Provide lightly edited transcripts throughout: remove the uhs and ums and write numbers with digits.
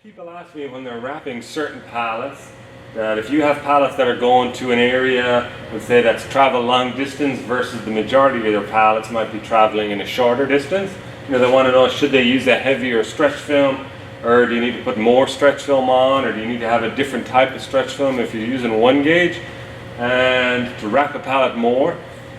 People ask me when they're wrapping certain pallets that if you have pallets that are going to an area, let's say that's travel long distance versus the majority of their pallets might be traveling in a shorter distance. They want to know, should they use a heavier stretch film, or do you need to put more stretch film on, or do you need to have a different type of stretch film if you're using 1 gauge and to wrap a pallet more.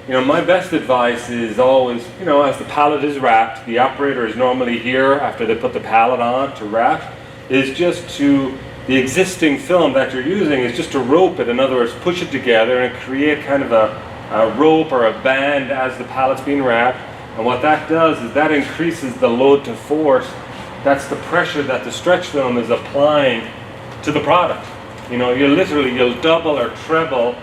My best advice is always, as the pallet is wrapped, the operator is normally here after they put the pallet on to wrap, is just to, the existing film that you're using is just to rope it. In other words, push it together and create kind of a rope or a band as the pallet's being wrapped. And what that does is that increases the load to force. That's the pressure that the stretch film is applying to the product. You'll double or treble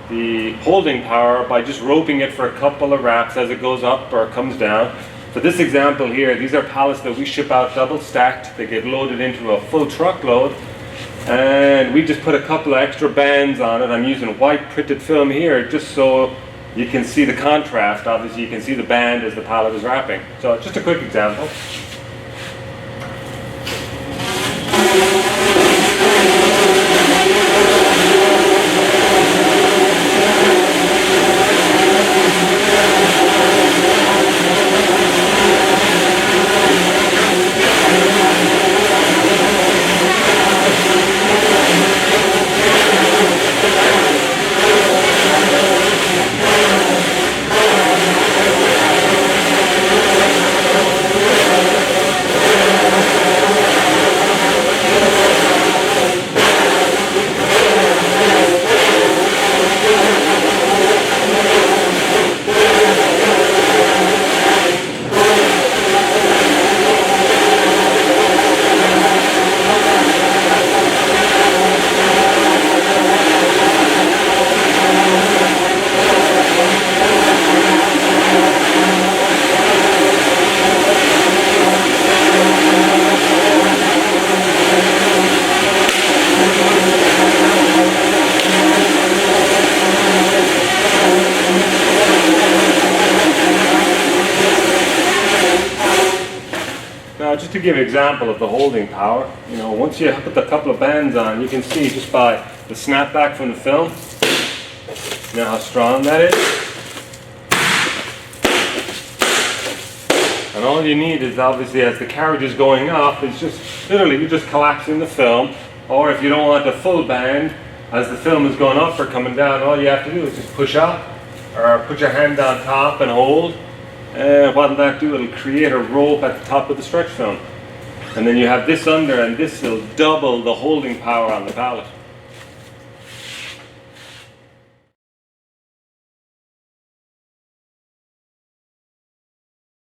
the holding power by just roping it for a couple of wraps as it goes up or comes down. For this example here, these are pallets that we ship out double stacked. They get loaded into a full truckload, and we just put a couple of extra bands on it. I'm using white printed film here just so you can see the contrast. Obviously you can see the band as the pallet is wrapping. So just a quick example. Now, just to give an example of the holding power, once you put a couple of bands on, you can see just by the snapback from the film, how strong that is. And all you need is, obviously, as the carriage is going up, is just literally you're just collapsing the film. Or if you don't want a full band, as the film is going up or coming down, all you have to do is just push up or put your hand on top and hold. What will that do? It'll create a rope at the top of the stretch film. And then you have this under, and this will double the holding power on the pallet.